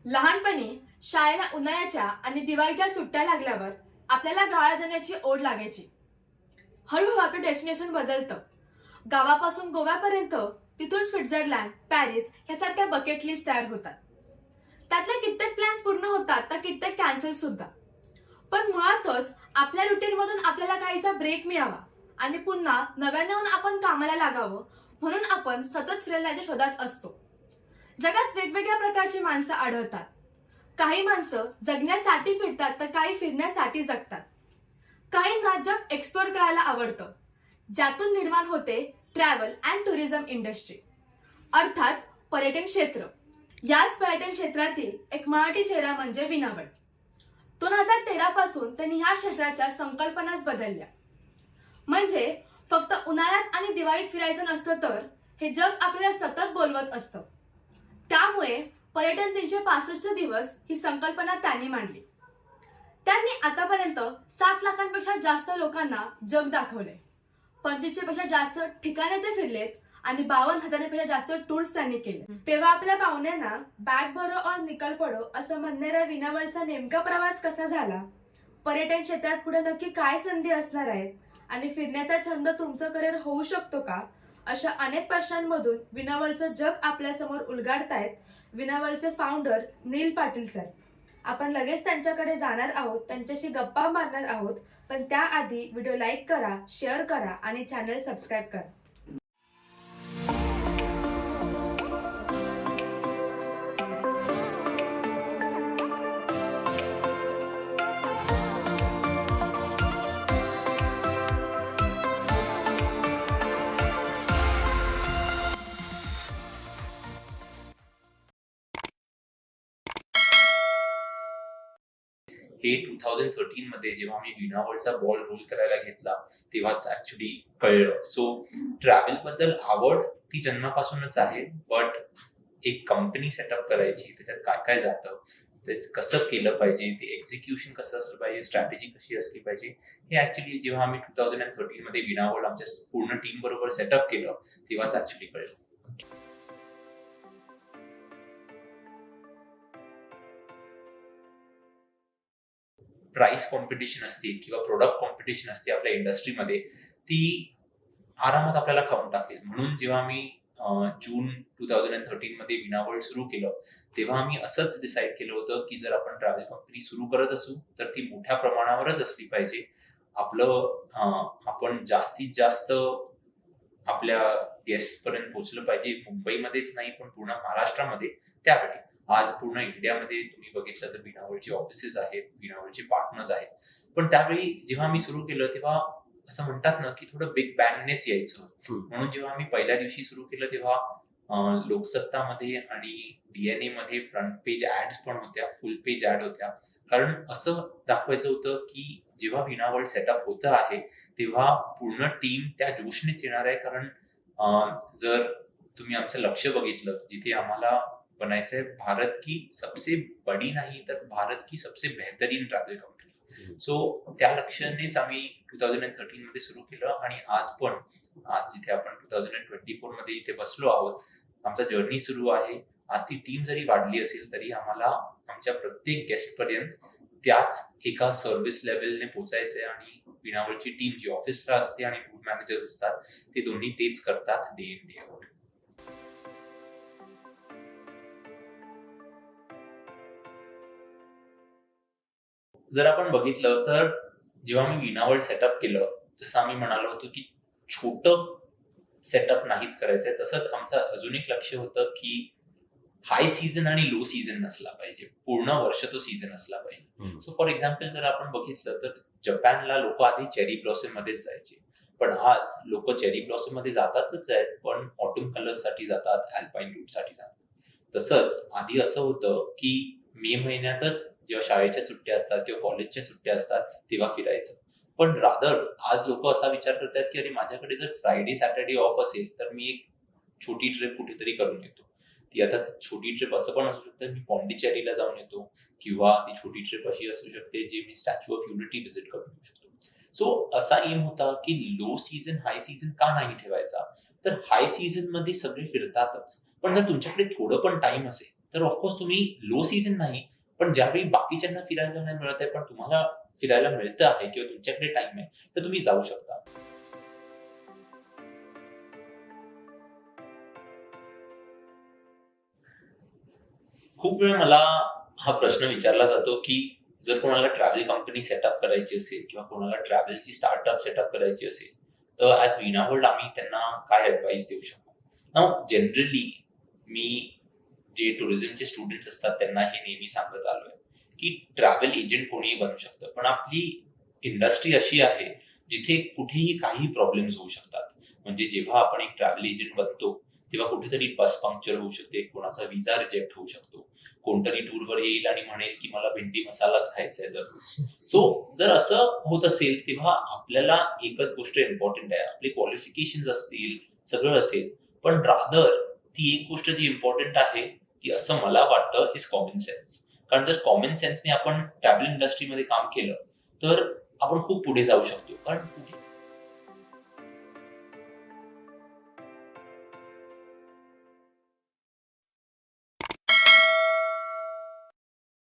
लहानपणी शाळेला उन्हाळ्याच्या आणि दिवाळीच्या सुट्ट्या लागल्यावर आपल्याला गावाला जाण्याची ओढ लागायची. हळूहळू आपलं डेस्टिनेशन बदलतं. गावापासून गोव्यापर्यंत, तिथून स्वित्झर्लंड, पॅरिस ह्यासारख्या बकेट लिस्ट तयार होतात. त्यातले कित्येक प्लॅन्स पूर्ण होतात तर कित्येक कॅन्सल सुद्धा. पण मुळातच आपल्या रुटीन मधून आपल्याला काहीसा ब्रेक मिळावा आणि पुन्हा नव्याने आपण कामाला लागावं म्हणून आपण सतत फिरण्याच्या शोधात असतो. जगात वेगवेगळ्या प्रकारची माणसं आढळतात. काही माणसं जगण्यासाठी फिरतात तर काही फिरण्यासाठी जगतात. काहींना जग एक्सप्लोर करायला आवडतं, ज्यातून निर्माण होते ट्रॅव्हल अँड टुरिझम इंडस्ट्री, अर्थात पर्यटन क्षेत्र. याच पर्यटन क्षेत्रातील एक मराठी चेहरा म्हणजे विनावळ. 2013 पासून त्यांनी ह्या क्षेत्राच्या संकल्पनाच बदलल्या. म्हणजे फक्त उन्हाळ्यात आणि दिवाळीत फिरायचं नसतं, तर हे जग आपल्याला सतत बोलवत असतं. त्यामुळे पर्यटन 365 दिवस ही संकल्पना त्यांनी मांडली. त्यांनी आतापर्यंत 7 लाखांपेक्षा जास्त लोकांना जग दाखवले, 25 पेक्षा जास्त ठिकाणे ते फिरलेत आणि 52,000पेक्षा जास्त टूर्स त्यांनी केले. तेव्हा आपल्या पाहुण्यांना बॅग भरो और निकल पडो असं म्हणणाऱ्या विनावळचा नेमका प्रवास कसा झाला, पर्यटन क्षेत्रात पुढे नक्की काय संधी असणार आहेत आणि फिरण्याचा छंद तुमचं करिअर होऊ शकतो का, अशा अनेक प्रश्नांमधून विनावळचं जग आपल्यासमोर उलगाडतायत विनावळचे फाउंडर नील पाटील सर. आपण लगेच त्यांच्याकडे जाणार आहोत, त्यांच्याशी गप्पा मारणार आहोत. पण त्याआधी व्हिडिओ लाईक करा, शेअर करा आणि चॅनल सबस्क्राईब करा. हे 2013 मध्ये जेव्हा मी विनावळचा बॉल रोल करायला घेतला तेव्हाच ऍक्च्युली कळलं. सो ट्रॅव्हल बद्दल आवड ती जन्मापासूनच आहे, बट एक कंपनी सेटअप करायची, त्याच्यात काय काय जातं, ते कसं केलं पाहिजे, ते एक्झिक्युशन कसं असलं पाहिजे, स्ट्रॅटेजी कशी असली पाहिजे, हे ऍक्च्युली जेव्हा आम्ही 2013 मध्ये विनावळ आमच्या पूर्ण टीम बरोबर सेटअप केलं तेव्हाच ऍक्च्युली कळलं. प्राइस कॉम्पिटिशन असते किंवा प्रोडक्ट कॉम्पिटिशन असते आपल्या इंडस्ट्रीमध्ये, ती आरामात आपल्याला खाऊन टाकेल. म्हणून जेव्हा आम्ही जून 2013 मध्ये विनावळ सुरू केलं तेव्हा आम्ही असंच डिसाईड केलं होतं की जर आपण ट्रॅव्हल कंपनी सुरू करत असू तर ती मोठ्या प्रमाणावरच असली पाहिजे. आपण जास्तीत जास्त आपल्या गेस्ट पर्यंत पोहोचलं पाहिजे, मुंबईमध्येच नाही पण पूर्ण महाराष्ट्रामध्ये. त्यावेळी आज पूर्ण इंडियामध्ये तुम्ही बघितलं तर विनावळची ऑफिसेस आहेत, विनावळचे पार्टनर्स आहेत. पण त्यावेळी जेव्हा आम्ही सुरू केलं तेव्हा असं म्हणतात ना की थोडं बिग बँगनेच यायचं. म्हणून जेव्हा आम्ही पहिल्या दिवशी सुरू केलं तेव्हा लोकसत्तामध्ये आणि डीएनए मध्ये फ्रंट पेज ऍड्स पण होत्या, फुल पेज ऍड होत्या. कारण असं दाखवायचं होतं की जेव्हा विनावळ सेटअप होतं आहे तेव्हा पूर्ण टीम त्या जोशनेच येणार आहे. कारण जर तुम्ही आमचं लक्ष बघितलं, जिथे आम्हाला बनायचंय भारत की सबसे बडी नाही तर भारत की सबसे बेहतरीन ट्रॅव्हल कंपनी. सो त्या लक्ष्यानेच आम्ही 2013 मध्ये सुरू केलं आणि आज जिथे आपण 2024 मध्ये इथे बसलो आहोत, आमचा जर्नी सुरू आहे. आज ती टीम जरी वाढली असेल तरी आम्हाला आमच्या प्रत्येक गेस्ट पर्यंत त्याच एका सर्व्हिस लेवलने पोहोचायचंय आणि विनावळची टीम जी ऑफिसला असते आणि टूर मॅनेजर्स असतात ते दोन्ही तेच करतात डे इन डे आउट. जर आपण बघितलं तर जेव्हा मी विनावळ सेटअप केलं, जसं आम्ही म्हणालो होतो की छोटं सेटअप नाहीच करायचंय, तसंच आमचं अजून एक लक्ष होतं की हाय सीझन आणि लो सीझन नसला पाहिजे, पूर्ण वर्ष तो सीझन असला पाहिजे. सो फॉर एक्झाम्पल जर आपण बघितलं तर जपानला लोक आधी चेरी ब्लॉसम मध्येच जायचे, पण आज लोक चेरी ब्लॉसम मध्ये जातातच आहेत पण ऑटम कलर्स साठी जातात, अल्पाईन रूट साठी जातात. तसंच आधी असं होतं की मे महिन्यातच जेव्हा शाळेच्या सुट्ट्या असतात किंवा कॉलेजच्या सुट्ट्या असतात तेव्हा फिरायचं. पण रादर आज लोक असा विचार करतात की अरे माझ्याकडे जर फ्रायडे सॅटर्डे ऑफ असेल तर मी एक छोटी ट्रिप कुठेतरी करून येतो. ती आता छोटी ट्रिप असं पण असू शकते मी पॉंडिचेरीला जाऊन येतो, किंवा ती छोटी ट्रिप अशी असू शकते जे मी स्टॅच्यू ऑफ युनिटी व्हिजिट करून येऊ शकतो. सो असा एम होता की लो सीझन हाय सीझन का नाही ठेवायचा, तर हाय सीझन मध्ये सगळे फिरतातच, पण जर तुमच्याकडे थोडं पण टाइम असेल तर ऑफकोर्स तुम्ही लो सीझन नाही, पण ज्यावेळी बाकीच्यांना फिरायला नाही मिळत आहे पण तुम्हाला फिरायला मिळतं आहे किंवा तुमच्याकडे टाइम आहे तर तुम्ही जाऊ शकता. खूप वेळ मला हा प्रश्न विचारला जातो की जर कोणाला ट्रॅव्हल कंपनी सेटअप करायची असेल किंवा कोणाला ट्रॅव्हलची स्टार्टअप सेटअप करायची असेल तर ॲज वीणा वर्ल्ड आम्ही त्यांना काय ऍडवाइस देऊ शकतो. नाउ जनरली मी जे टुरिझमचे स्टुडंट्स असतात त्यांना हे नेहमी सांगत आलोय की ट्रॅव्हल एजंट कोणीही बनू शकतं, पण आपली इंडस्ट्री अशी आहे जिथे कुठेही काही प्रॉब्लेम्स होऊ शकतात. म्हणजे जेव्हा आपण एक ट्रॅव्हल एजंट बनतो तेव्हा कुठेतरी बस पंक्चर होऊ शकते, कोणाचा विजा रिजेक्ट होऊ शकतो, कोणतरी टूरवर येईल आणि म्हणेल की मला भेंडी मसालाच खायचा आहे दररोज. सो जर असं होत असेल तेव्हा आपल्याला एकच गोष्ट इम्पॉर्टंट आहे, आपले क्वालिफिकेशन्स असतील सगळं असेल, पण रादर ती एक गोष्ट जी इम्पॉर्टंट आहे ती असं मला वाटतं इज कॉमन सेन्स. कारण जर कॉमन सेन्सने आपण ट्रॅव्हल इंडस्ट्रीमध्ये काम केलं तर आपण खूप पुढे जाऊ शकतो. कारण